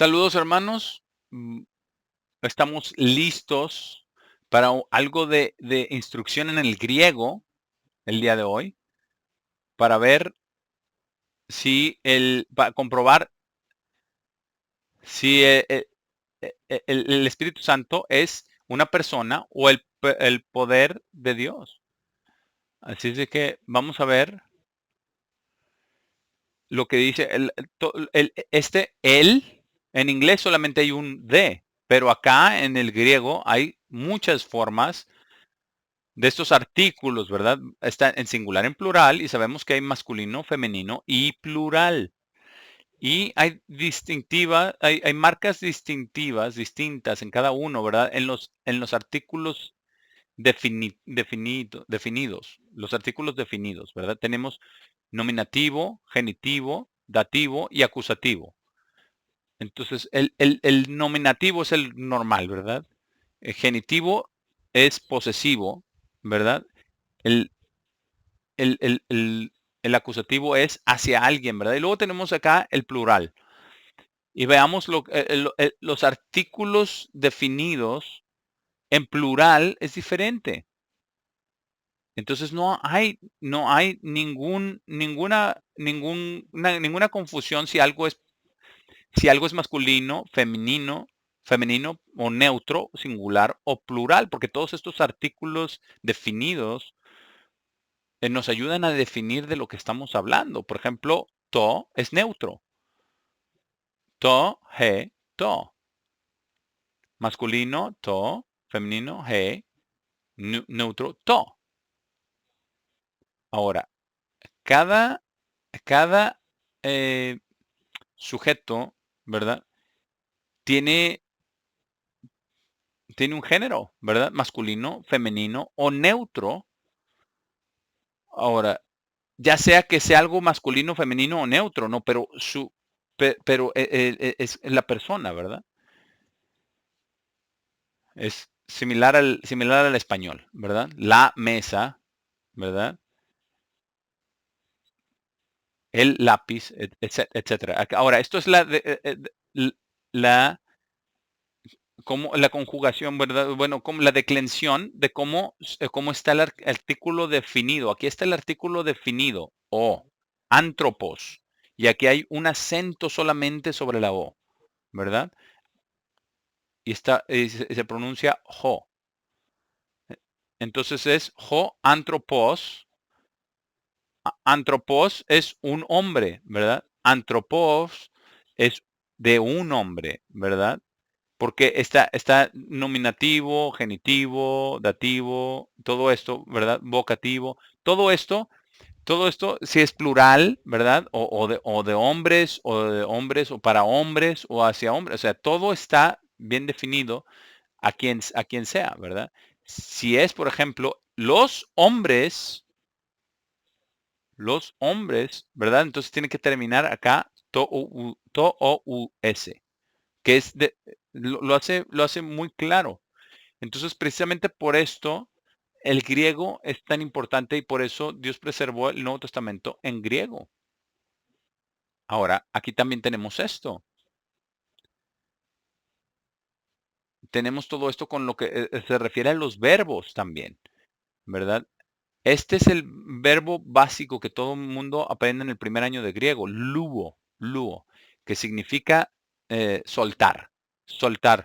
Saludos, hermanos. Estamos listos para algo de instrucción en el griego el día de hoy, para ver para comprobar si el Espíritu Santo es una persona o el poder de Dios. Así es de que vamos a ver lo que dice él. En inglés solamente hay un de, pero acá en el griego hay muchas formas de estos artículos, ¿verdad? Está en singular, en plural, y sabemos que hay masculino, femenino y plural. Y hay marcas distintas en cada uno, ¿verdad? En los artículos definidos, los artículos definidos, ¿verdad? Tenemos nominativo, genitivo, dativo y acusativo. Entonces, el nominativo es el normal, ¿verdad? El genitivo es posesivo, ¿verdad? El, el, el, el, el acusativo es hacia alguien, ¿verdad? Y luego tenemos acá el plural. Y veamos los artículos definidos en plural es diferente. Entonces no hay ninguna confusión si algo es masculino, femenino o neutro, singular o plural, porque todos estos artículos definidos nos ayudan a definir de lo que estamos hablando. Por ejemplo, to es neutro. To, he, to. Masculino, to. Femenino, he. Neutro, to. Ahora, cada, cada sujeto, ¿verdad? Tiene, tiene un género, ¿verdad? Masculino, femenino o neutro. Ahora, ya sea que sea algo masculino, femenino o neutro, ¿no? Pero es la persona, ¿verdad? Es similar al español, ¿verdad? La mesa, ¿verdad? El lápiz, etcétera. Ahora, esto es la, como la conjugación, ¿verdad? Bueno, como la declensión de cómo está el artículo definido. Aquí está el artículo definido, o, antropos. Y aquí hay un acento solamente sobre la o, ¿verdad? Y se pronuncia jo. Entonces es jo antropos. Antropos es un hombre, ¿verdad? Antropos es de un hombre, ¿verdad? Porque está nominativo, genitivo, dativo, todo esto, ¿verdad? Vocativo, todo esto, si es plural, ¿verdad? O de hombres, o para hombres, o hacia hombres. O sea, todo está bien definido a quien sea, ¿verdad? Si es, por ejemplo, los hombres, ¿verdad? Entonces tiene que terminar acá to-o-u-s, que lo hace muy claro. Entonces, precisamente por esto, el griego es tan importante y por eso Dios preservó el Nuevo Testamento en griego. Ahora, aquí también tenemos esto. Tenemos todo esto con lo que se refiere a los verbos también, ¿verdad? Este es el verbo básico que todo el mundo aprende en el primer año de griego, luo, que significa soltar,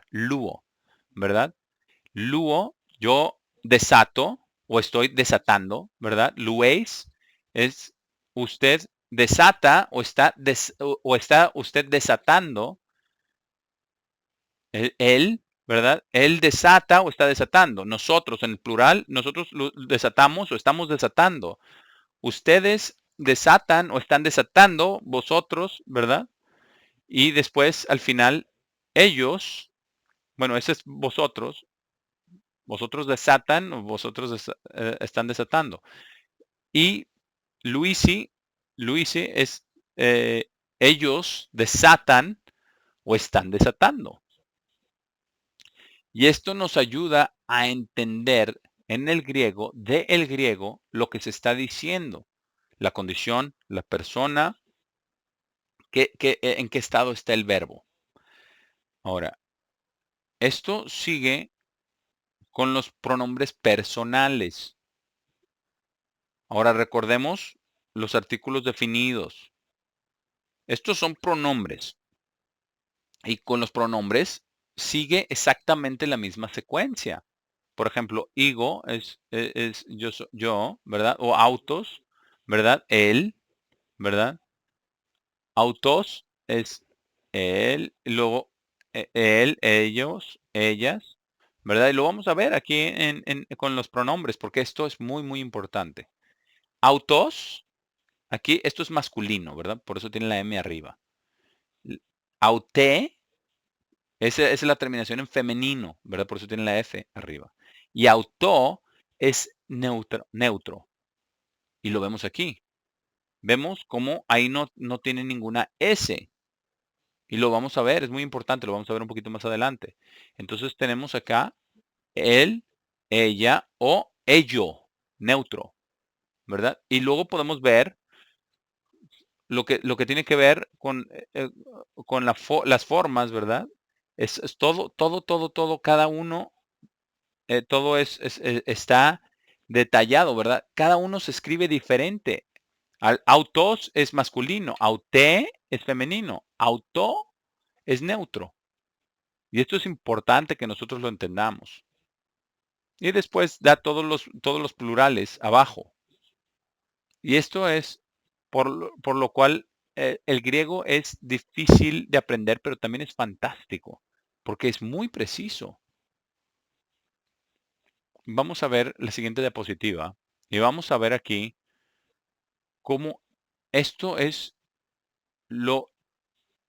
luo, ¿verdad? Luo, yo desato o estoy desatando, ¿verdad? Luéis es usted desata o está usted desatando, él, ¿verdad? Él desata o está desatando. Nosotros, en el plural, nosotros desatamos o estamos desatando. Ustedes desatan o están desatando, vosotros, ¿verdad? Y después, al final, ellos, bueno, ese es vosotros desatan o vosotros están desatando. Y Luisi es ellos desatan o están desatando. Y esto nos ayuda a entender del griego, lo que se está diciendo, la condición, la persona, en qué estado está el verbo. Ahora, esto sigue con los pronombres personales. Ahora recordemos los artículos definidos. Estos son pronombres. Y con los pronombres sigue exactamente la misma secuencia. Por ejemplo, ego es yo, yo, ¿verdad? O autos, ¿verdad? Él, ¿verdad? Autos es él, y luego él, ellos, ellas, ¿verdad? Y lo vamos a ver aquí con los pronombres, porque esto es muy, muy importante. Autos, aquí esto es masculino, ¿verdad? Por eso tiene la M arriba. Auté, esa es la terminación en femenino, ¿verdad? Por eso tiene la F arriba. Y auto es neutro, neutro. Y lo vemos aquí. Vemos cómo ahí no tiene ninguna S. Y lo vamos a ver, es muy importante, lo vamos a ver un poquito más adelante. Entonces tenemos acá él, ella o ello, neutro, ¿verdad? Y luego podemos ver lo que tiene que ver con las formas, ¿verdad? Es todo, todo, todo, todo, cada uno, todo está detallado, ¿verdad? Cada uno se escribe diferente. Autos es masculino, auté es femenino, auto es neutro. Y esto es importante que nosotros lo entendamos. Y después da todos los plurales abajo. Y esto es por lo cual el griego es difícil de aprender, pero también es fantástico, porque es muy preciso. Vamos a ver la siguiente diapositiva y vamos a ver aquí cómo esto es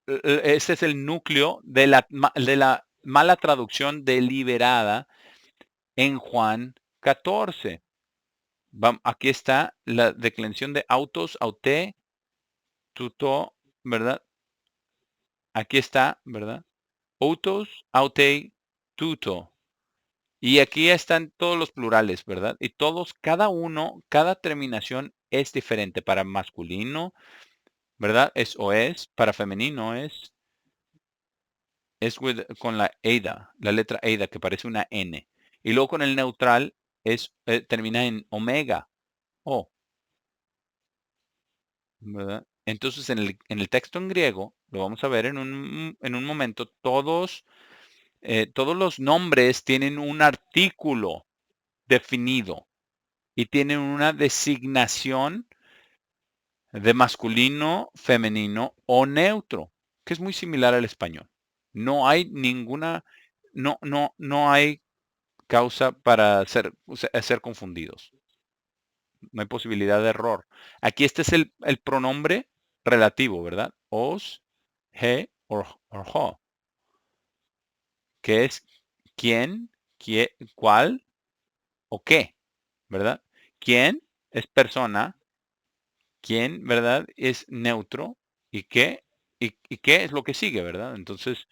ese es el núcleo de la mala traducción deliberada en Juan 14. Aquí está la declinación de autos, auté, tuto, ¿verdad? Aquí está, ¿verdad? Autos, aute, tuto. Y aquí están todos los plurales, ¿verdad? Y todos, cada uno, cada terminación es diferente. Para masculino, ¿verdad? Es o es. Para femenino es con la eida, la letra eida, que parece una N. Y luego con el neutral termina en omega, o, ¿verdad? Entonces, en el texto en griego, lo vamos a ver en un momento, todos los nombres tienen un artículo definido y tienen una designación de masculino, femenino o neutro, que es muy similar al español. No hay no hay causa para ser confundidos. No hay posibilidad de error. Aquí este es el pronombre relativo, ¿verdad? Os, he o ho, que es quién, cuál o qué, ¿verdad? ¿Quién es persona? ¿Quién, verdad? Es neutro. ¿Y qué? ¿Y qué es lo que sigue, verdad? Entonces,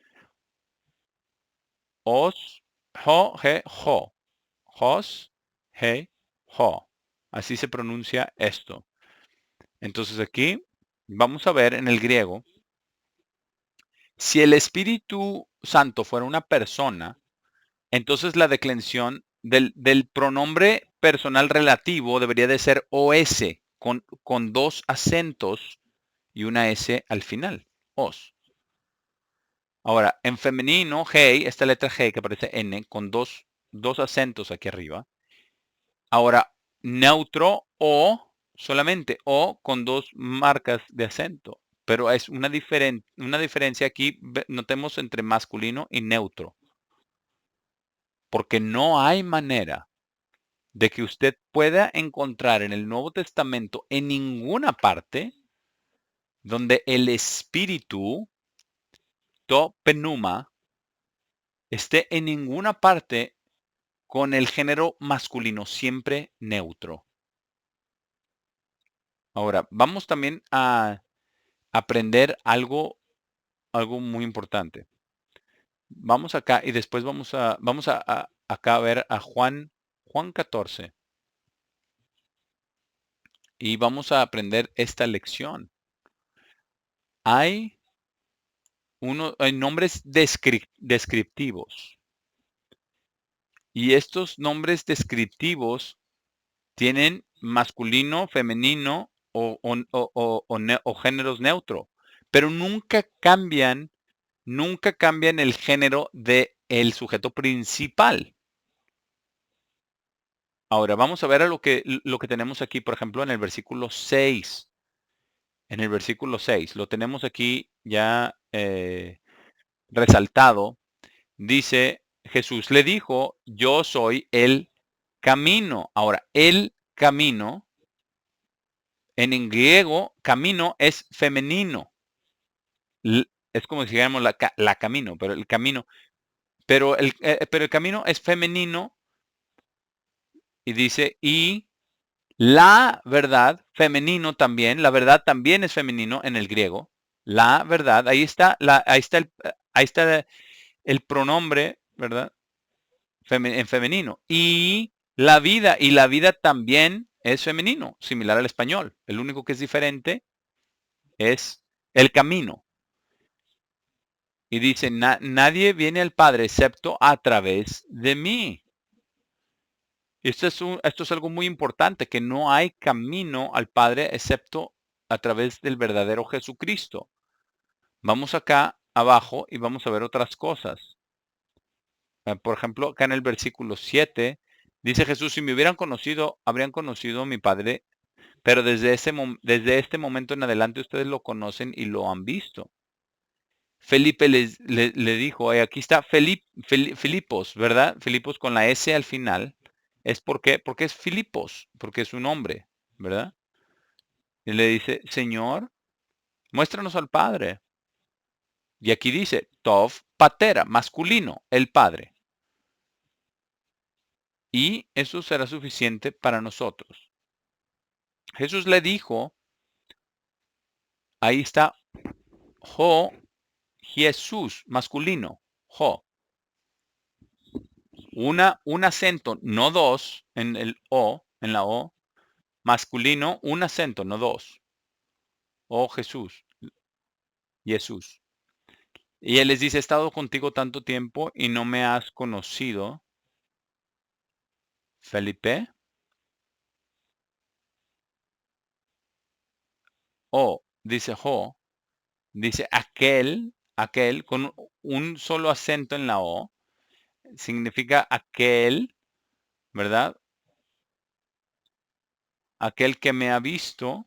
os, ho, he, ho. Hos, he, ho. Así se pronuncia esto. Entonces aquí vamos a ver en el griego, si el Espíritu Santo fuera una persona, entonces la declinación del pronombre personal relativo debería de ser os, con dos acentos y una S al final. Os. Ahora, en femenino, hey, esta letra G que aparece N con dos acentos aquí arriba. Ahora, neutro o solamente o con dos marcas de acento. Pero es una diferencia aquí, notemos entre masculino y neutro. Porque no hay manera de que usted pueda encontrar en el Nuevo Testamento en ninguna parte donde el espíritu, to penuma, esté en ninguna parte con el género masculino, siempre neutro. Ahora, vamos también a aprender algo muy importante. Vamos acá y después vamos a acá a ver a Juan 14 y vamos a aprender esta lección. Hay hay nombres descriptivos. Y estos nombres descriptivos tienen masculino, femenino o géneros neutro, pero nunca cambian el género del sujeto principal. Ahora vamos a ver a lo que tenemos aquí, por ejemplo, en el versículo 6. En el versículo 6 lo tenemos aquí ya resaltado. Dice, Jesús le dijo, yo soy el camino. Ahora, el camino, en griego, camino es femenino. Es como si dijéramos la camino, pero el camino. Pero el camino es femenino y dice, y la verdad, femenino también, la verdad también es femenino en el griego. La verdad, ahí está el pronombre, ¿verdad? En femenino. Y la vida también es femenino, similar al español. El único que es diferente es el camino. Y dice, nadie viene al Padre excepto a través de mí. Esto es algo muy importante, que no hay camino al Padre excepto a través del verdadero Jesucristo. Vamos acá abajo y vamos a ver otras cosas. Por ejemplo, acá en el versículo 7, dice Jesús, si me hubieran conocido, habrían conocido a mi Padre, pero desde este momento en adelante ustedes lo conocen y lo han visto. Felipe le dijo, aquí está Filipos, ¿verdad? Filipos con la S al final. Porque es Filipos, porque es un hombre, ¿verdad? Y le dice, Señor, muéstranos al Padre. Y aquí dice, Tov Patera, masculino, el Padre. Y eso será suficiente para nosotros. Jesús le dijo, ahí está, Jo, Jesús, masculino, Jo. Un acento, no dos, en el O, en la O, masculino, un acento, no dos. Oh Jesús, Jesús. Y él les dice, he estado contigo tanto tiempo y no me has conocido, Felipe. O, dice Jo, dice aquel, con un solo acento en la O, significa aquel, ¿verdad? Aquel que me ha visto.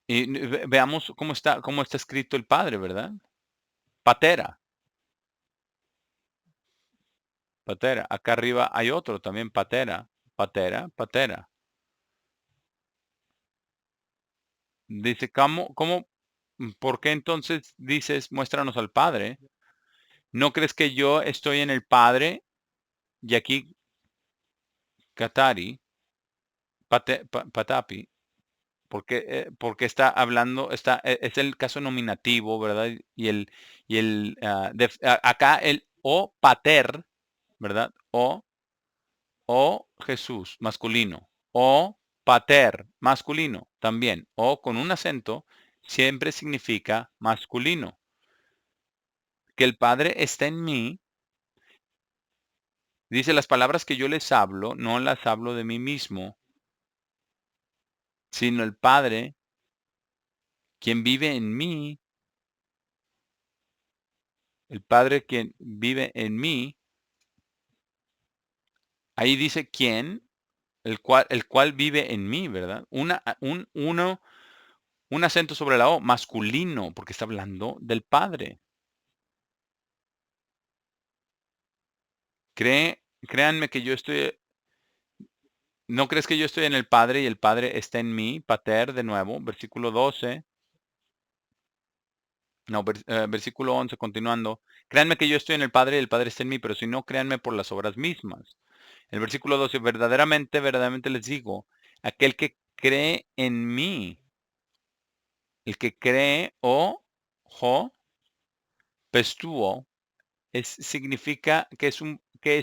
Y veamos cómo está escrito el Padre, ¿verdad? Patera, patera. Acá arriba hay otro también, patera, patera, patera. Dice, por qué entonces dices, muéstranos al Padre? ¿No crees que yo estoy en el Padre? Y aquí, Katari, Patapi, porque está hablando, es el caso nominativo, ¿verdad? Acá el o pater, ¿verdad? O Jesús, masculino. O pater, masculino, también. O con un acento, siempre significa masculino. Que el Padre está en mí. Dice, las palabras que yo les hablo, no las hablo de mí mismo, sino el Padre, quien vive en mí, el Padre quien vive en mí. Ahí dice quién, el cual vive en mí, ¿verdad? Un acento sobre la O, masculino, porque está hablando del Padre. Créanme que yo estoy, ¿no crees que yo estoy en el Padre y el Padre está en mí? Pater, de nuevo, versículo 12. No, versículo 11, continuando. Créanme que yo estoy en el Padre y el Padre está en mí, pero si no, créanme por las obras mismas. El versículo 12, verdaderamente, verdaderamente les digo, aquel que cree en mí, el que cree jo, pestuo, significa que es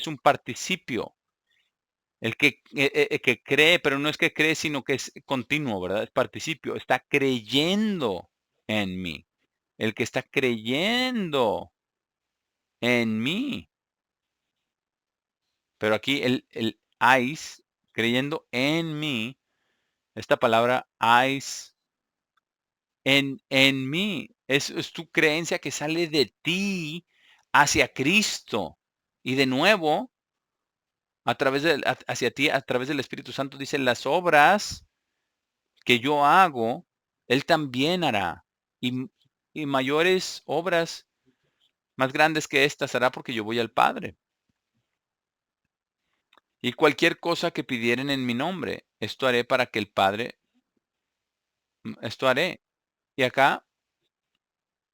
un participio. El que cree, pero no es que cree, sino que es continuo, ¿verdad? Es participio, está creyendo. en mí. El que está creyendo en mí. Pero aquí el ais, creyendo en mí, esta palabra ais, en mí, es tu creencia que sale de ti hacia Cristo. Y de nuevo, hacia ti, a través del Espíritu Santo, dice, las obras que yo hago, Él también hará. Y, y mayores obras, más grandes que estas, hará porque yo voy al Padre. Y cualquier cosa que pidieren en mi nombre, esto haré para que el Padre, esto haré. Y acá,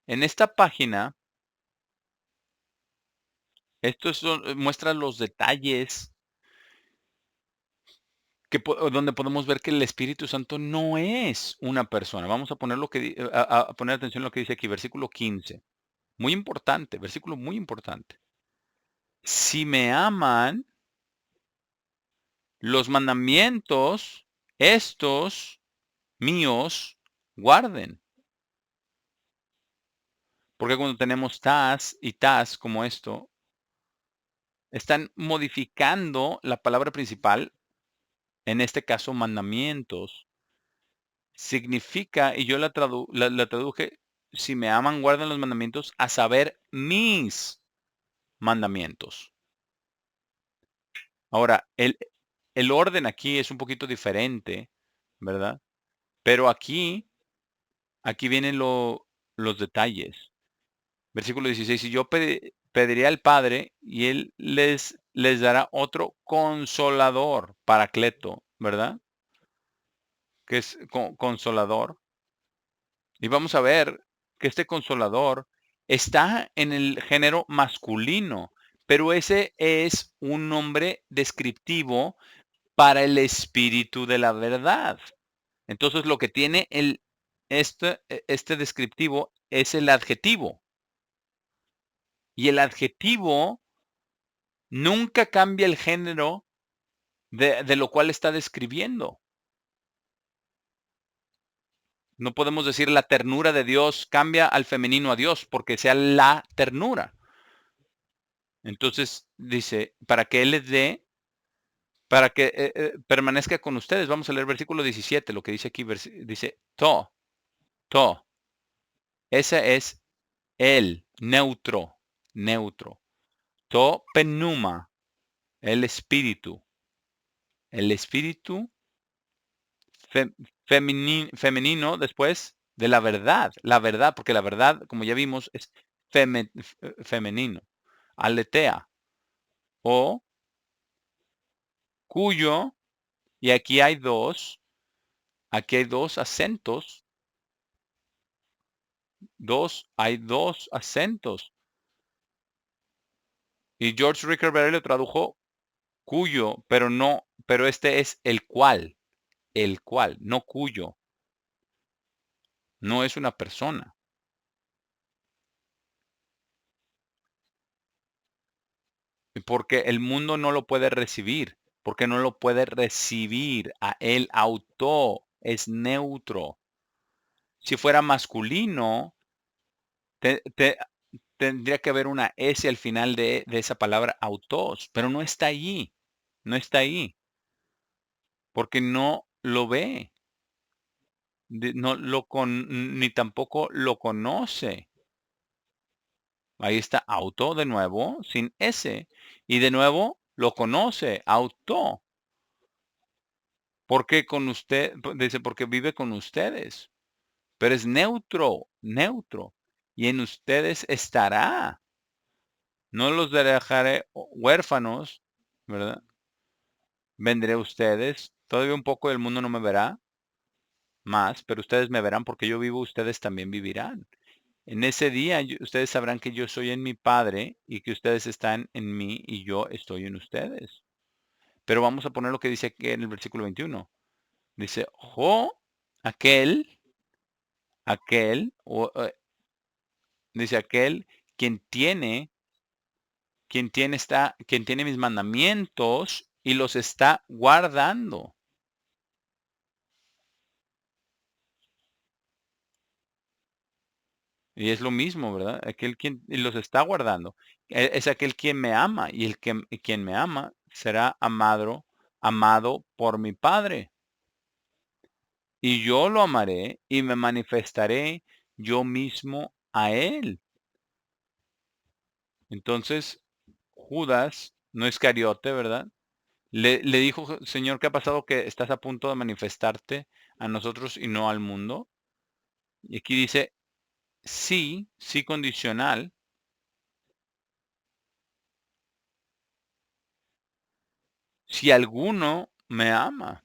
en esta página, muestra los detalles donde podemos ver que el Espíritu Santo no es una persona. Vamos a poner a poner atención a lo que dice aquí, versículo 15. Muy importante, versículo muy importante. Si me aman, los mandamientos, estos míos, guarden. Porque cuando tenemos tas y tas como esto, están modificando la palabra principal, en este caso mandamientos. Significa, y yo la traduje, si me aman, guarden los mandamientos, a saber, mis mandamientos. Ahora, el orden aquí es un poquito diferente, ¿verdad? Pero aquí vienen los detalles. Versículo 16, y yo pediría al Padre y Él les dará otro consolador, paracleto, ¿verdad? Que es consolador. Y vamos a ver que este consolador está en el género masculino, pero ese es un nombre descriptivo para el espíritu de la verdad. Entonces lo que tiene este descriptivo es el adjetivo. Y el adjetivo nunca cambia el género de lo cual está describiendo. No podemos decir la ternura de Dios cambia al femenino a Dios porque sea la ternura. Entonces dice, para que Él les dé, para que permanezca con ustedes. Vamos a leer versículo 17, lo que dice aquí, dice, to. Ese es el neutro. To penuma, el espíritu. El espíritu femenino después de la verdad, porque la verdad, como ya vimos, es femenino, aletea, o cuyo, y aquí hay dos acentos, hay dos acentos, y George Rickerberry lo tradujo cuyo, pero este es el cual, no cuyo, no es una persona. Porque el mundo no lo puede recibir, porque no lo puede recibir. A él auto es neutro. Si fuera masculino, te- te- tendría que haber una S al final de esa palabra autos, pero no está allí, no está ahí, porque no lo ve, no lo ni tampoco lo conoce. Ahí está auto de nuevo, sin S, y de nuevo lo conoce, auto. Porque con usted, dice, porque vive con ustedes, pero es neutro, y en ustedes estará. No los dejaré huérfanos, ¿verdad? Vendré a ustedes. Todavía un poco del mundo no me verá más, pero ustedes me verán porque yo vivo, ustedes también vivirán. En ese día ustedes sabrán que yo soy en mi Padre y que ustedes están en mí y yo estoy en ustedes. Pero vamos a poner lo que dice aquí en el versículo 21. Dice, aquel o dice aquel quien tiene, quien tiene mis mandamientos y los está guardando. Y es lo mismo, ¿verdad? Aquel quien los está guardando, es aquel quien me ama, y quien me ama será amado por mi Padre. Y yo lo amaré y me manifestaré yo mismo a él. Entonces, Judas, no Iscariote, ¿verdad? Le dijo: Señor, ¿qué ha pasado que estás a punto de manifestarte a nosotros y no al mundo? Y aquí dice, sí, sí condicional. Si alguno me ama,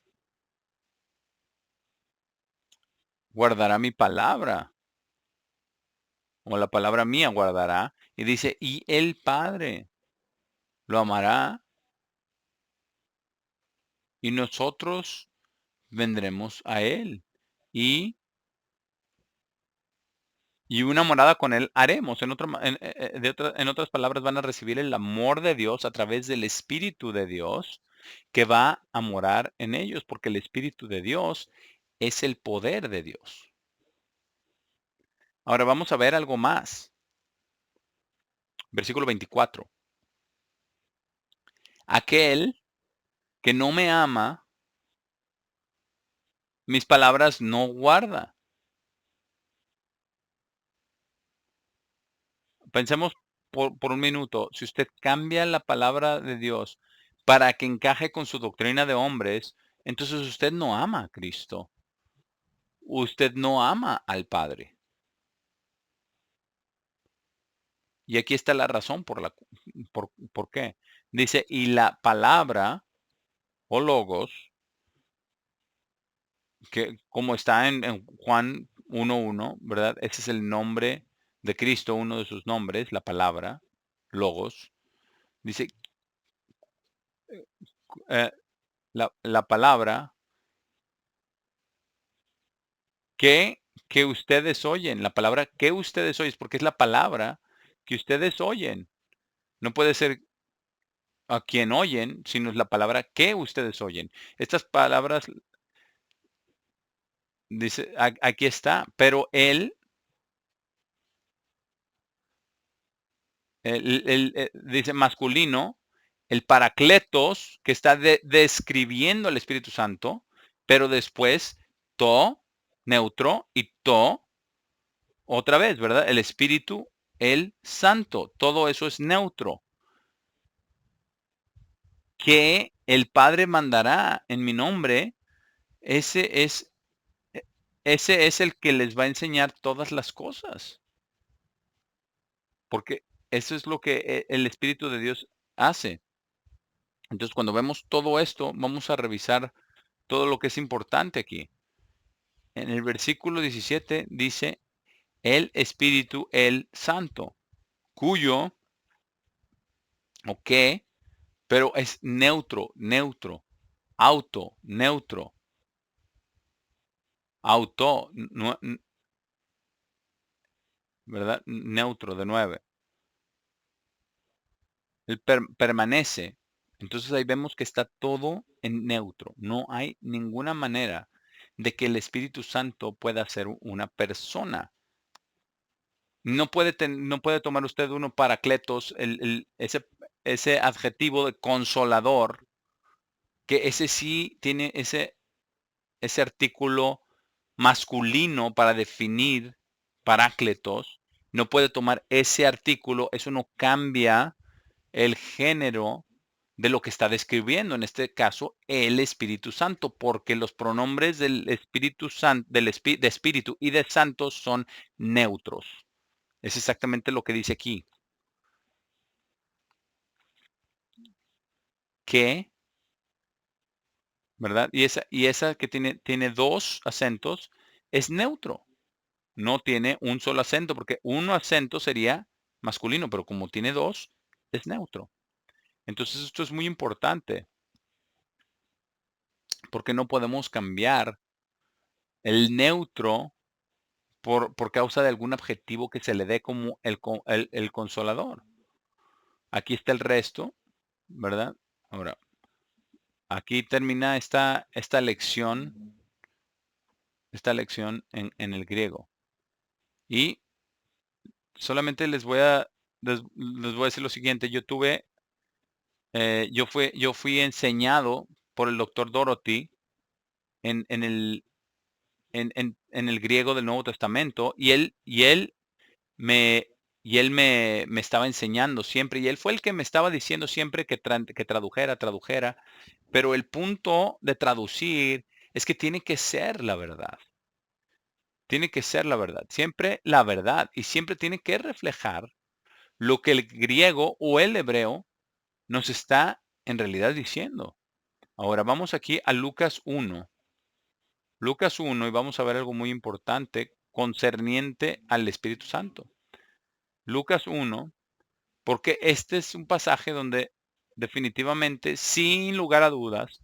guardará mi palabra, o la palabra mía guardará. Y dice, y el Padre lo amará, y nosotros vendremos a él. Y, y una morada con él haremos. En otras palabras, van a recibir el amor de Dios a través del Espíritu de Dios que va a morar en ellos, porque el Espíritu de Dios es el poder de Dios. Ahora vamos a ver algo más. Versículo 24. Aquel que no me ama, mis palabras no guarda. Pensemos por un minuto, si usted cambia la palabra de Dios para que encaje con su doctrina de hombres, entonces usted no ama a Cristo. Usted no ama al Padre. Y aquí está la razón por qué. Dice, y la palabra o logos, que como está en Juan 1:1, ¿verdad? Ese es el nombre de Cristo, uno de sus nombres, la palabra, logos. Dice, eh, la palabra que que ustedes oyen, la palabra que ustedes oyen, porque es la palabra que ustedes oyen. No puede ser a quien oyen, sino es la palabra que ustedes oyen. Estas palabras, dice, aquí está, pero él, dice masculino, el paracletos, que está describiendo al Espíritu Santo, pero después to, neutro, y to, otra vez, ¿verdad? El Espíritu, el Santo, todo eso es neutro. Que el Padre mandará en mi nombre, ese es, e- ese es el que les va a enseñar todas las cosas, porque eso es lo que el Espíritu de Dios hace. Entonces, cuando vemos todo esto, vamos a revisar todo lo que es importante aquí. En el versículo 17 dice, el Espíritu, el Santo, cuyo, o que, pero es neutro, neutro, auto, neutro, auto, ¿verdad? Neutro de 9. Él permanece. Entonces ahí vemos que está todo en neutro. No hay ninguna manera de que el Espíritu Santo pueda ser una persona. No puede tomar usted uno paracletos, ese adjetivo de consolador, que ese sí tiene ese artículo masculino para definir parácletos. No puede tomar ese artículo, eso no cambia el género de lo que está describiendo, en este caso, el Espíritu Santo, porque los pronombres del Espíritu Santo, de Espíritu y de Santo son neutros. Es exactamente lo que dice aquí, que, ¿verdad? Y esa que tiene dos acentos es neutro, no tiene un solo acento, porque un acento sería masculino, pero como tiene dos, es neutro. Entonces esto es muy importante, porque no podemos cambiar el neutro por causa de algún adjetivo que se le dé como el consolador. Aquí está el resto, ¿verdad? Ahora, aquí termina esta lección en el griego. Y solamente les voy a decir lo siguiente. Yo fui enseñado por el doctor Dorothy en el griego del Nuevo Testamento, me, y él me estaba enseñando siempre, y él fue el que me estaba diciendo siempre que tradujera, pero el punto de traducir es que tiene que ser la verdad, tiene que ser la verdad, siempre la verdad, y siempre tiene que reflejar lo que el griego o el hebreo nos está en realidad diciendo. Ahora vamos aquí a Lucas 1 y vamos a ver algo muy importante concerniente al Espíritu Santo. Lucas 1, porque este es un pasaje donde definitivamente, sin lugar a dudas,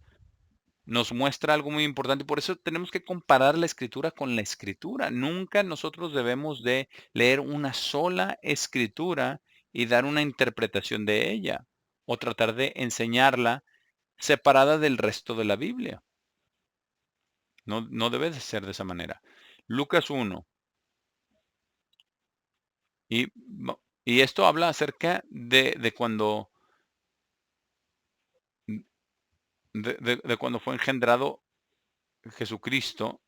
nos muestra algo muy importante. Por eso tenemos que comparar la escritura con la escritura. Nunca nosotros debemos de leer una sola escritura y dar una interpretación de ella o tratar de enseñarla separada del resto de la Biblia. No, no debe de ser de esa manera. Lucas 1. Y, y esto habla acerca de cuando, de cuando fue engendrado Jesucristo,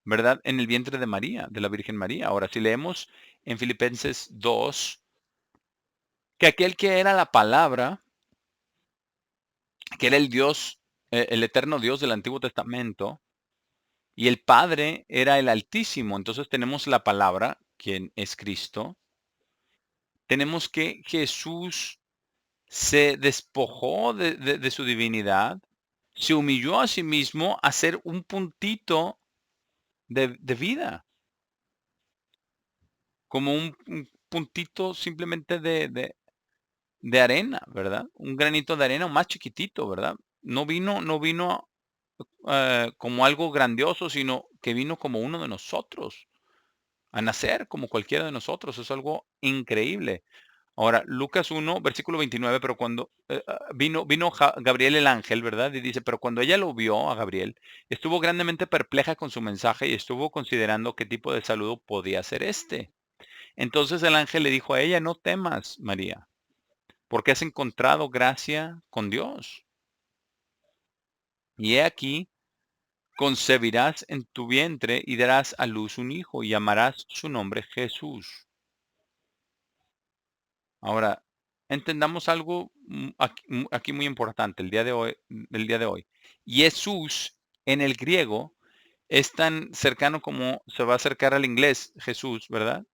¿verdad? En el vientre de María, de la Virgen María. Ahora, si leemos en Filipenses 2, que aquel que era la palabra, que era el Dios, el eterno Dios del Antiguo Testamento, y el Padre era el Altísimo. Entonces tenemos la palabra, quien es Cristo. Tenemos que Jesús se despojó de su divinidad, se humilló a sí mismo a ser un puntito de vida, como un puntito simplemente de arena, ¿verdad? Un granito de arena más chiquitito, ¿verdad? No vino como algo grandioso, sino que vino como uno de nosotros, a nacer como cualquiera de nosotros. Es algo increíble. Ahora, Lucas 1, versículo 29, pero cuando vino Gabriel el ángel, ¿verdad? Y dice, pero cuando ella lo vio a Gabriel, estuvo grandemente perpleja con su mensaje y estuvo considerando qué tipo de saludo podía ser este. Entonces el ángel le dijo a ella, no temas, María, porque has encontrado gracia con Dios. Y he aquí, concebirás en tu vientre y darás a luz un hijo y llamarás su nombre Jesús. Ahora, entendamos algo aquí muy importante el día de hoy. Jesús en el griego es tan cercano como se va a acercar al inglés Jesús, ¿verdad?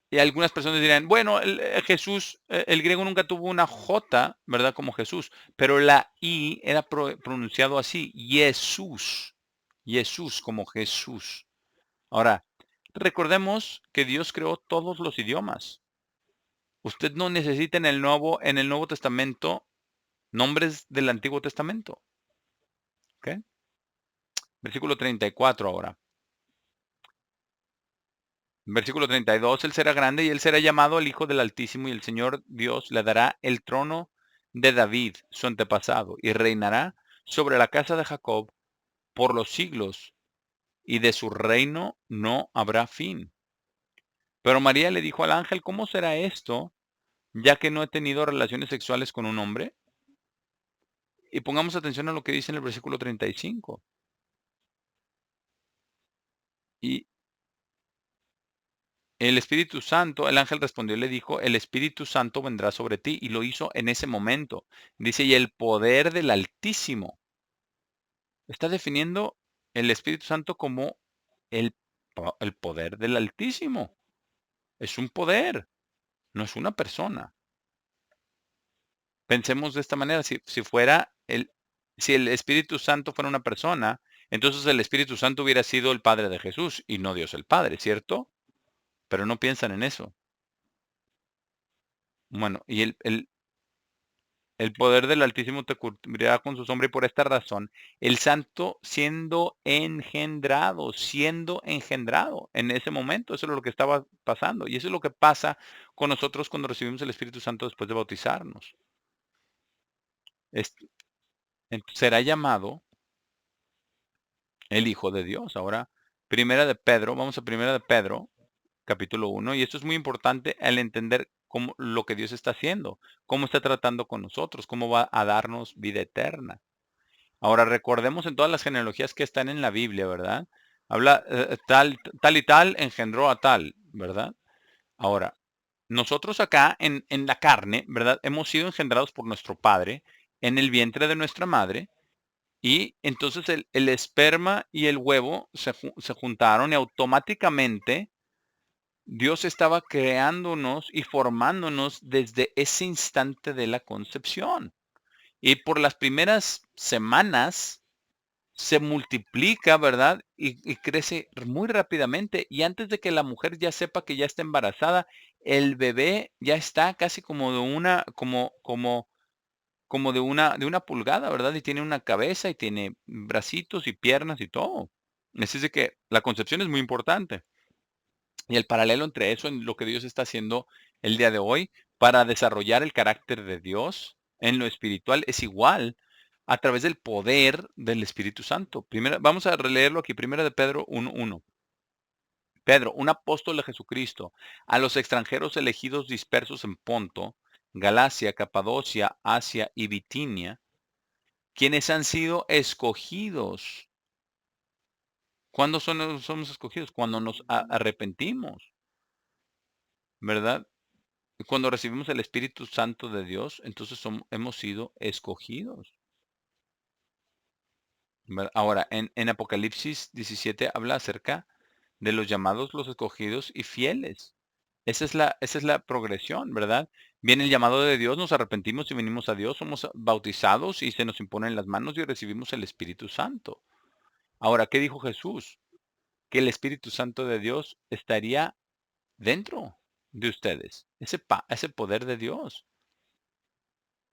Y algunas personas dirán, bueno, Jesús, el griego nunca tuvo una J, ¿verdad? Como Jesús, pero la I era pronunciado así, Jesús, Jesús como Jesús. Ahora, recordemos que Dios creó todos los idiomas. Usted no necesita en el Nuevo Testamento nombres del Antiguo Testamento. ¿Ok? Versículo 34 ahora. Versículo 32, él será grande y él será llamado el Hijo del Altísimo y el Señor Dios le dará el trono de David, su antepasado, y reinará sobre la casa de Jacob por los siglos, y de su reino no habrá fin. Pero María le dijo al ángel, ¿cómo será esto, ya que no he tenido relaciones sexuales con un hombre? Y pongamos atención a lo que dice en el versículo 35. Y el Espíritu Santo, el ángel respondió y le dijo, el Espíritu Santo vendrá sobre ti. Y lo hizo en ese momento. Dice, y el poder del Altísimo. Está definiendo el Espíritu Santo como el, el poder del Altísimo. Es un poder, no es una persona. Pensemos de esta manera, si el Espíritu Santo fuera una persona, entonces el Espíritu Santo hubiera sido el Padre de Jesús y no Dios el Padre, ¿cierto? Pero no piensan en eso. Bueno, y el poder del Altísimo te cubrirá con su sombra y por esta razón, el Santo siendo engendrado en ese momento, eso es lo que estaba pasando. Y eso es lo que pasa con nosotros cuando recibimos el Espíritu Santo después de bautizarnos. Es- Será llamado el Hijo de Dios. Ahora, vamos a Primera de Pedro, capítulo 1, y esto es muy importante al entender cómo lo que Dios está haciendo, cómo está tratando con nosotros, cómo va a darnos vida eterna. Ahora recordemos en todas las genealogías que están en la Biblia, ¿verdad? Habla tal y tal engendró a tal, ¿verdad? Ahora, nosotros acá en la carne, ¿verdad? Hemos sido engendrados por nuestro padre en el vientre de nuestra madre, y entonces el esperma y el huevo se juntaron y automáticamente Dios estaba creándonos y formándonos desde ese instante de la concepción. Y por las primeras semanas se multiplica, ¿verdad? Y crece muy rápidamente. Y antes de que la mujer ya sepa que ya está embarazada, el bebé ya está casi como de una, como de una pulgada, ¿verdad? Y tiene una cabeza y tiene bracitos y piernas y todo. Así es de que la concepción es muy importante. Y el paralelo entre eso en lo que Dios está haciendo el día de hoy para desarrollar el carácter de Dios en lo espiritual es igual a través del poder del Espíritu Santo. Primera, vamos a releerlo aquí, primera de Pedro 1:1. Pedro, un apóstol de Jesucristo, a los extranjeros elegidos dispersos en Ponto, Galacia, Capadocia, Asia y Bitinia, quienes han sido escogidos. ¿Cuándo somos escogidos? Cuando nos arrepentimos, ¿verdad? Cuando recibimos el Espíritu Santo de Dios, entonces hemos sido escogidos. Ahora, en Apocalipsis 17 habla acerca de los llamados, los escogidos y fieles. Esa es la progresión, ¿verdad? Viene el llamado de Dios, nos arrepentimos y venimos a Dios, somos bautizados y se nos imponen las manos y recibimos el Espíritu Santo. Ahora, ¿qué dijo Jesús? Que el Espíritu Santo de Dios estaría dentro de ustedes, ese poder de Dios.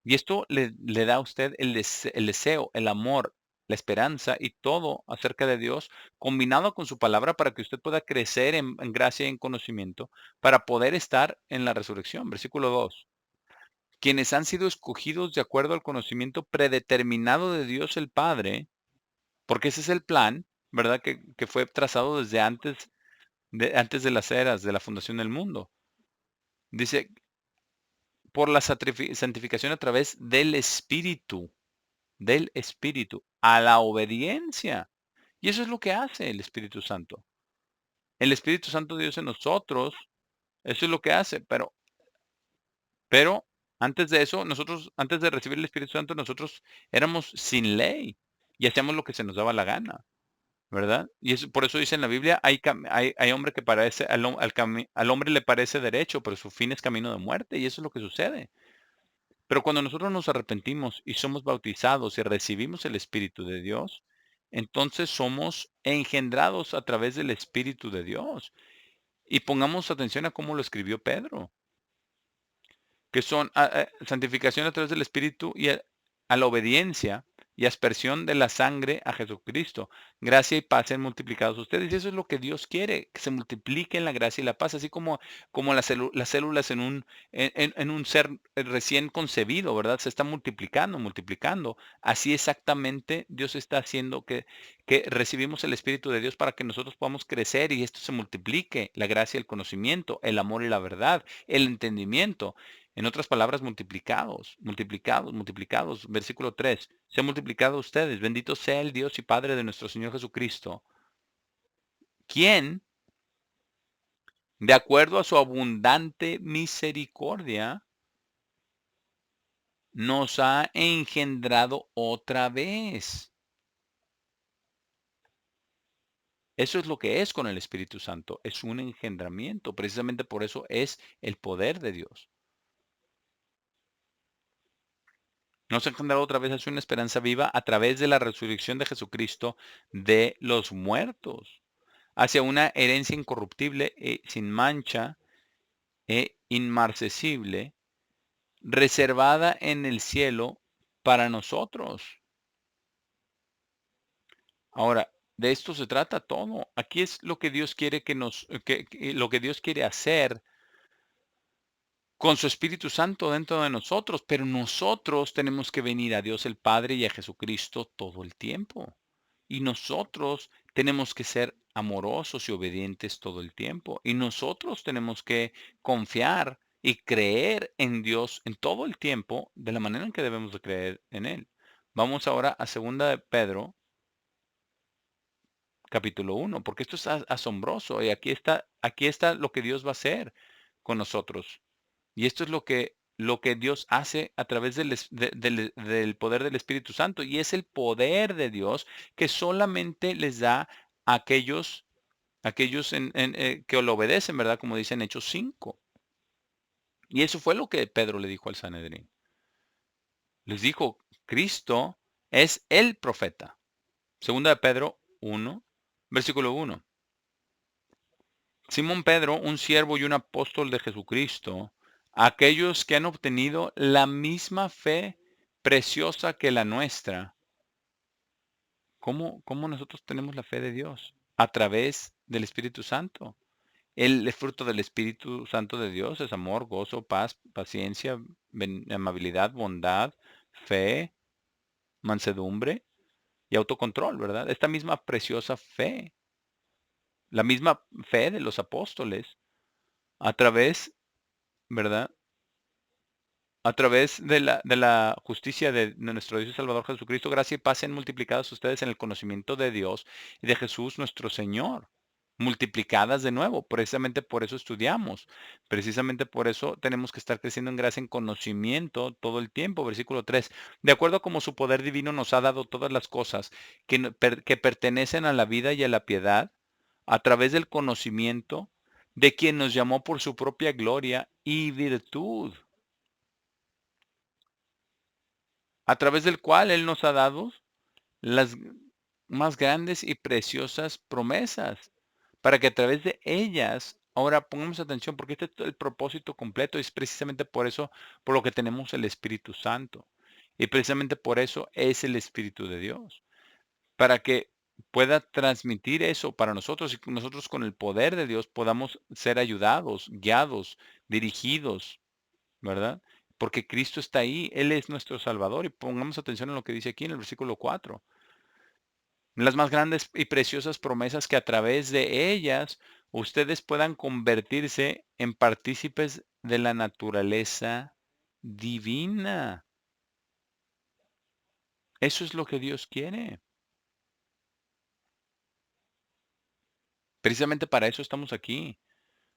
Y esto le da a usted el deseo, el amor, la esperanza y todo acerca de Dios, combinado con su palabra para que usted pueda crecer en gracia y en conocimiento, para poder estar en la resurrección. Versículo 2. Quienes han sido escogidos de acuerdo al conocimiento predeterminado de Dios el Padre, porque ese es el plan, ¿verdad? Que fue trazado desde antes de las eras, de la fundación del mundo. Dice, por la santificación a través del Espíritu, a la obediencia. Y eso es lo que hace el Espíritu Santo. El Espíritu Santo de Dios en nosotros, eso es lo que hace, pero antes de eso, nosotros, antes de recibir el Espíritu Santo, nosotros éramos sin ley y hacíamos lo que se nos daba la gana, ¿verdad? Y por eso dice en la Biblia, hay hombre que parece, al hombre le parece derecho, pero su fin es camino de muerte, y eso es lo que sucede. Pero cuando nosotros nos arrepentimos y somos bautizados y recibimos el Espíritu de Dios, entonces somos engendrados a través del Espíritu de Dios. Y pongamos atención a cómo lo escribió Pedro, que son santificación a través del Espíritu y a la obediencia y aspersión de la sangre a Jesucristo. Gracia y paz sean multiplicados ustedes. Y eso es lo que Dios quiere, que se multipliquen la gracia y la paz, así como las células en un ser recién concebido, ¿verdad? Se está multiplicando, multiplicando. Así exactamente Dios está haciendo que recibimos el Espíritu de Dios para que nosotros podamos crecer y esto se multiplique, la gracia, el conocimiento, el amor y la verdad, el entendimiento. En otras palabras, multiplicados, multiplicados, multiplicados. Versículo 3. Se han multiplicado ustedes. Bendito sea el Dios y Padre de nuestro Señor Jesucristo, quien, de acuerdo a su abundante misericordia, nos ha engendrado otra vez. Eso es lo que es con el Espíritu Santo. Es un engendramiento. Precisamente por eso es el poder de Dios. Nos ha engendrado otra vez hacia una esperanza viva a través de la resurrección de Jesucristo de los muertos, hacia una herencia incorruptible e sin mancha e inmarcesible, reservada en el cielo para nosotros. Ahora, de esto se trata todo. Aquí es lo que Dios quiere lo que Dios quiere hacer con su Espíritu Santo dentro de nosotros, pero nosotros tenemos que venir a Dios el Padre y a Jesucristo todo el tiempo. Y nosotros tenemos que ser amorosos y obedientes todo el tiempo. Y nosotros tenemos que confiar y creer en Dios en todo el tiempo de la manera en que debemos de creer en Él. Vamos ahora a segunda de Pedro, capítulo 1, porque esto es asombroso y aquí está lo que Dios va a hacer con nosotros. Y esto es lo que Dios hace a través del poder del Espíritu Santo. Y es el poder de Dios que solamente les da a aquellos que lo obedecen, ¿verdad? Como dice en Hechos 5. Y eso fue lo que Pedro le dijo al Sanedrín. Les dijo, Cristo es el profeta. Segunda de Pedro 1, versículo 1. Simón Pedro, un siervo y un apóstol de Jesucristo, aquellos que han obtenido la misma fe preciosa que la nuestra. ¿Cómo nosotros tenemos la fe de Dios? A través del Espíritu Santo. El fruto del Espíritu Santo de Dios es amor, gozo, paz, paciencia, amabilidad, bondad, fe, mansedumbre y autocontrol, ¿verdad? Esta misma preciosa fe, la misma fe de los apóstoles, a través, ¿verdad? A través de la justicia de nuestro Dios y Salvador Jesucristo, gracia y paz sean multiplicadas ustedes en el conocimiento de Dios y de Jesús nuestro Señor. Multiplicadas de nuevo, precisamente por eso estudiamos, precisamente por eso tenemos que estar creciendo en gracia, en conocimiento todo el tiempo. Versículo 3, de acuerdo a como su poder divino nos ha dado todas las cosas que pertenecen a la vida y a la piedad, a través del conocimiento de quien nos llamó por su propia gloria y virtud, a través del cual Él nos ha dado las más grandes y preciosas promesas, para que a través de ellas, ahora pongamos atención, porque este es el propósito completo, y es precisamente por eso, por lo que tenemos el Espíritu Santo, y precisamente por eso es el Espíritu de Dios, para que pueda transmitir eso para nosotros y que nosotros con el poder de Dios podamos ser ayudados, guiados, dirigidos, ¿verdad? Porque Cristo está ahí, Él es nuestro Salvador, y pongamos atención en lo que dice aquí en el versículo 4, las más grandes y preciosas promesas que a través de ellas ustedes puedan convertirse en partícipes de la naturaleza divina. Eso es lo que Dios quiere. Precisamente para eso estamos aquí.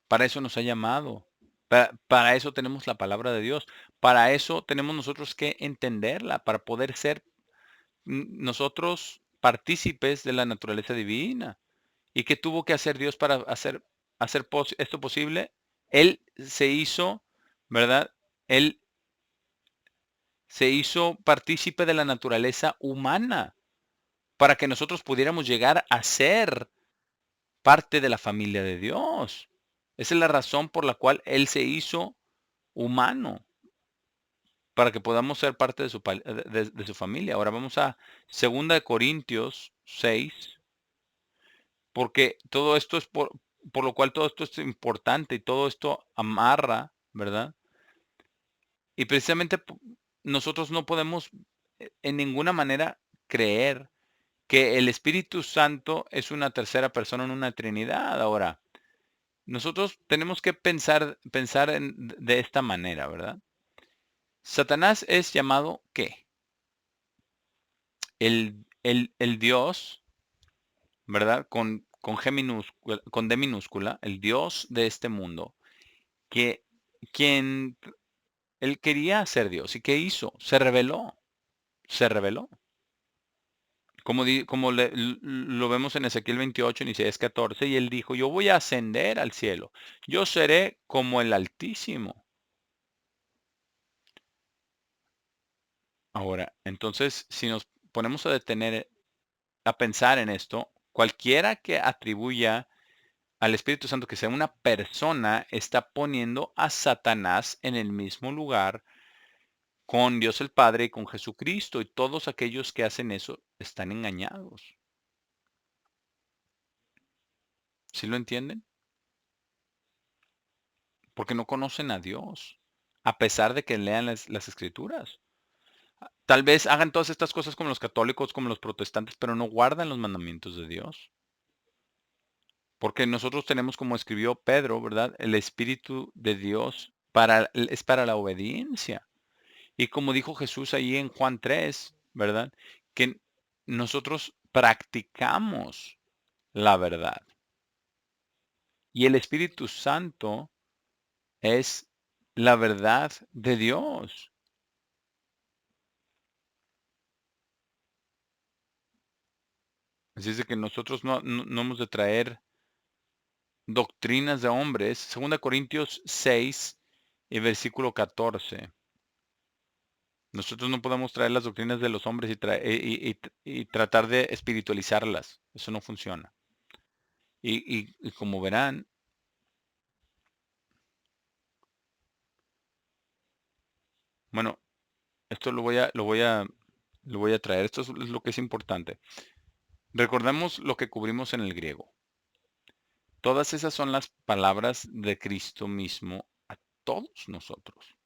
Para eso nos ha llamado. Para eso tenemos la palabra de Dios. Para eso tenemos nosotros que entenderla, para poder ser nosotros partícipes de la naturaleza divina. ¿Y qué tuvo que hacer Dios para hacer esto posible? Él se hizo, ¿verdad? Él se hizo partícipe de la naturaleza humana para que nosotros pudiéramos llegar a ser parte de la familia de Dios. Esa es la razón por la cual Él se hizo humano, para que podamos ser parte de su familia. Ahora vamos a 2 Corintios 6, porque todo esto es por lo cual todo esto es importante y todo esto amarra, ¿verdad? Y precisamente nosotros no podemos en ninguna manera creer que el Espíritu Santo es una tercera persona en una Trinidad. Ahora, nosotros tenemos que pensar de esta manera, ¿verdad? Satanás es llamado ¿qué? El Dios, ¿verdad? Con D minúscula, el Dios de este mundo, que quien él quería ser Dios. ¿Y qué hizo? Se rebeló, se rebeló. Lo vemos en Ezequiel 28, en Isaías 14, y él dijo, yo voy a ascender al cielo, yo seré como el Altísimo. Ahora, entonces, si nos ponemos a detener, a pensar en esto, cualquiera que atribuya al Espíritu Santo que sea una persona, está poniendo a Satanás en el mismo lugar con Dios el Padre y con Jesucristo, y todos aquellos que hacen eso están engañados. ¿Sí lo entienden? Porque no conocen a Dios, a pesar de que lean las escrituras. Tal vez hagan todas estas cosas como los católicos, como los protestantes, pero no guardan los mandamientos de Dios. Porque nosotros tenemos, como escribió Pedro, ¿verdad? El Espíritu de Dios es para la obediencia. Y como dijo Jesús ahí en Juan 3, ¿verdad? Que nosotros practicamos la verdad. Y el Espíritu Santo es la verdad de Dios. Así es de que nosotros no hemos de traer doctrinas de hombres. 2 Corintios 6 y versículo 14. Nosotros no podemos traer las doctrinas de los hombres y tratar de espiritualizarlas. Eso no funciona. Y como verán, bueno, esto lo voy a traer. Esto es lo que es importante. Recordemos lo que cubrimos en el griego. Todas esas son las palabras de Cristo mismo a todos nosotros.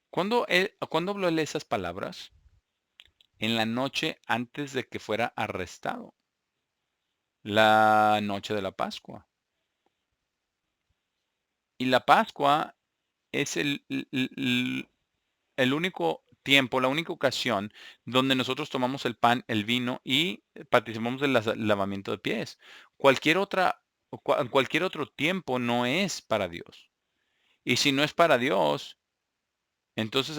¿Cuándo habló él esas palabras? En la noche antes de que fuera arrestado. La noche de la Pascua. Y la Pascua es el único tiempo, la única ocasión donde nosotros tomamos el pan, el vino y participamos del lavamiento de pies. Cualquier otra, cualquier otro tiempo no es para Dios. Y si no es para Dios, entonces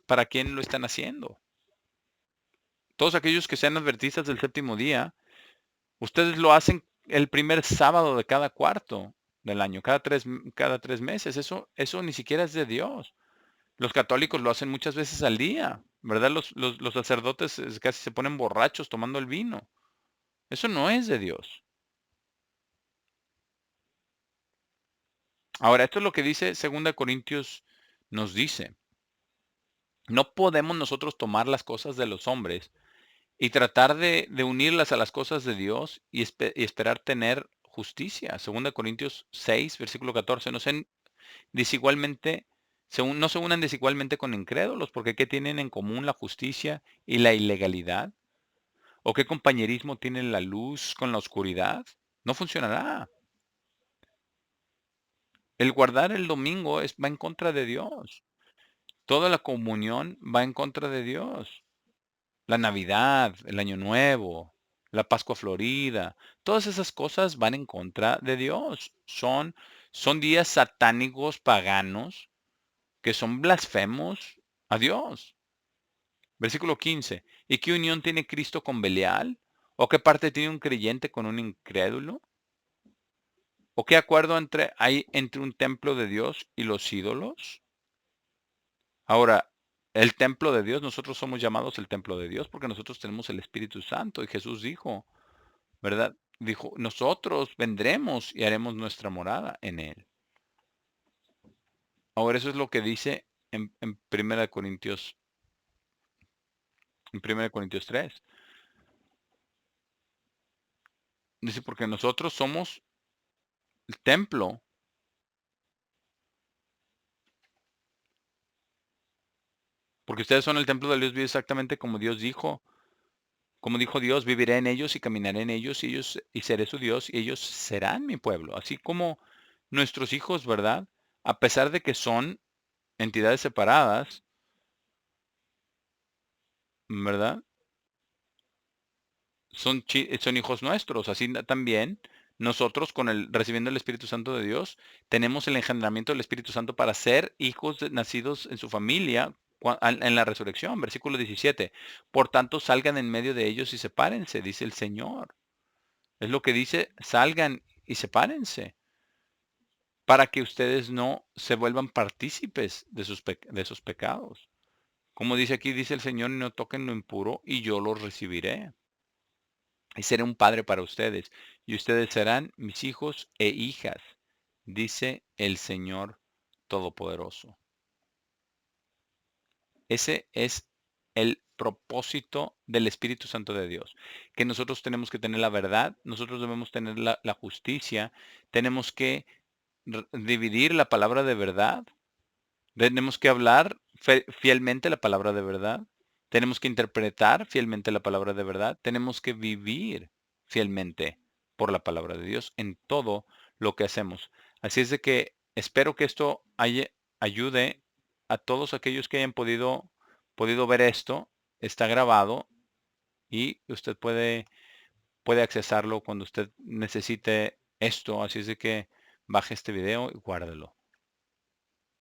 ¿para quién lo están haciendo? Todos aquellos que sean adventistas del séptimo día, ustedes lo hacen el primer sábado de cada cuarto del año, cada tres meses. Eso ni siquiera es de Dios. Los católicos lo hacen muchas veces al día, ¿verdad? Los sacerdotes casi se ponen borrachos tomando el vino. Eso no es de Dios. Ahora, esto es lo que dice 2 Corintios, nos dice. No podemos nosotros tomar las cosas de los hombres y tratar de unirlas a las cosas de Dios y esperar tener justicia. 2 Corintios 6, versículo 14. Desigualmente, no se unan desigualmente con incrédulos, porque ¿qué tienen en común la justicia y la ilegalidad? ¿O qué compañerismo tiene la luz con la oscuridad? No funcionará. El guardar el domingo va en contra de Dios. Toda la comunión va en contra de Dios. La Navidad, el Año Nuevo, la Pascua Florida, todas esas cosas van en contra de Dios. Son días satánicos paganos que son blasfemos a Dios. Versículo 15. ¿Y qué unión tiene Cristo con Belial? ¿O qué parte tiene un creyente con un incrédulo? ¿O qué acuerdo hay entre un templo de Dios y los ídolos? Ahora, el templo de Dios, nosotros somos llamados el templo de Dios porque nosotros tenemos el Espíritu Santo y Jesús dijo, ¿verdad? Dijo, nosotros vendremos y haremos nuestra morada en él. Ahora, eso es lo que dice en 1 Corintios 3. Dice, porque nosotros somos el templo. Porque ustedes son el templo de Dios vivo, exactamente como Dios dijo. Como dijo Dios, viviré en ellos y caminaré en ellos y seré su Dios y ellos serán mi pueblo. Así como nuestros hijos, ¿verdad? A pesar de que son entidades separadas, ¿verdad? Son hijos nuestros. Así también nosotros recibiendo el Espíritu Santo de Dios, tenemos el engendramiento del Espíritu Santo para ser hijos nacidos en su familia en la resurrección. Versículo 17. Por tanto, salgan en medio de ellos y sepárense, dice el Señor. Es lo que dice, salgan y sepárense, para que ustedes no se vuelvan partícipes de esos pecados. Como dice aquí, dice el Señor, no toquen lo impuro y yo los recibiré. Y seré un padre para ustedes, y ustedes serán mis hijos e hijas, dice el Señor Todopoderoso. Ese es el propósito del Espíritu Santo de Dios, que nosotros tenemos que tener la verdad, nosotros debemos tener la justicia, tenemos que dividir la palabra de verdad, tenemos que hablar fielmente la palabra de verdad, tenemos que interpretar fielmente la palabra de verdad, tenemos que vivir fielmente por la palabra de Dios en todo lo que hacemos. Así es de que espero que esto ayude a todos aquellos que hayan podido ver esto. Está grabado y usted puede accesarlo cuando usted necesite esto. Así es de que baje este video y guárdelo.